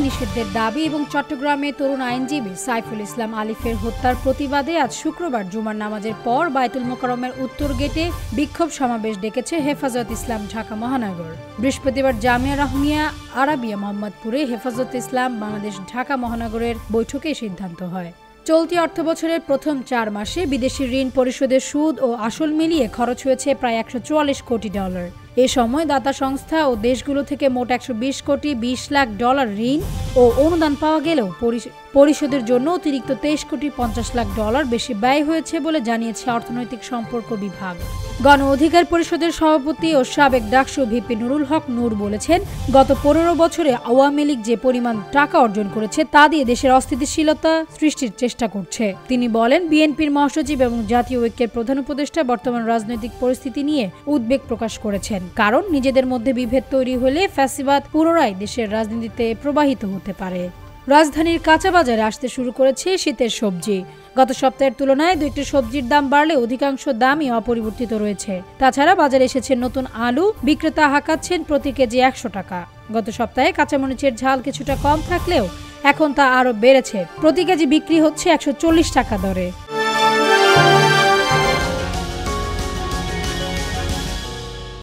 নিষিদ্ধের দাবি এবং চট্টগ্রামে তরুণ আইনজীবী সাইফুল ইসলাম আলিফের হত্যার প্রতিবাদে আজ শুক্রবার জুমার নামাজের পর বায়তুল মোকাররমের উত্তর গেটে বিক্ষোভ সমাবেশ ডেকেছে হেফাজত ইসলাম ঢাকা মহানগর। বৃহস্পতিবার জামিয়া রহমিয়া আরাবিয়া মোহাম্মদপুরে হেফাজত ইসলাম বাংলাদেশ ঢাকা মহানগরের বৈঠকে সিদ্ধান্ত হয়। চলতি অর্থবছরের প্রথম 4 মাসে বিদেশি ঋণ পরিশোধের সুদ ও আসল মিলিয়ে খরচ হয়েছে প্রায় $144 কোটি। এ সময় দাতা সংস্থা ও দেশগুলো থেকে মোট $120 কোটি 20 লাখ ঋণ ও অনুদান পাওয়া গেলেও পরিশোধের জন্য অতিরিক্ত $23 কোটি 50 লাখ বেশি ব্যয় হয়েছে বলে জানিয়েছে অর্থনৈতিক সম্পর্ক বিভাগ। গণ অধিকার পরিষদের সভাপতি ও সাবেক ডাকসু ভিপি নুরুল হক নূর বলেছেন, গত 15 বছরে আওয়ামী লীগ যে পরিমাণ টাকা অর্জন করেছে তা দিয়ে দেশের অস্থিতিশীলতা সৃষ্টির চেষ্টা করছে। তিনি বলেন, বিএনপির মহাসচিব এবং জাতীয় ঐক্যের প্রধান উপদেষ্টা বর্তমান রাজনৈতিক পরিস্থিতি নিয়ে উদ্বেগ প্রকাশ করেছেন, কারণ নিজেদের মধ্যে বিভেদ তৈরি হলে ফ্যাসিবাদ পুনরায় দেশের রাজনীতিতে প্রবাহিত হতে পারে। রাজধানীর কাঁচা বাজারে আসতে শুরু করেছে শীতের সবজি। গত সপ্তাহের তুলনায় 2টি সবজির দাম বাড়লে অধিকাংশ দামই অপরিবর্তিত রয়েছে। তাছাড়া বাজারে এসেছে নতুন আলু, বিক্রেতা হাঁকাচ্ছেন প্রতি কেজি 100 টাকা। গত সপ্তাহে কাঁচামরিচের ঝাল কিছুটা কম থাকলেও এখন তা আরও বেড়েছে, প্রতি কেজি বিক্রি হচ্ছে 140 টাকা দরে।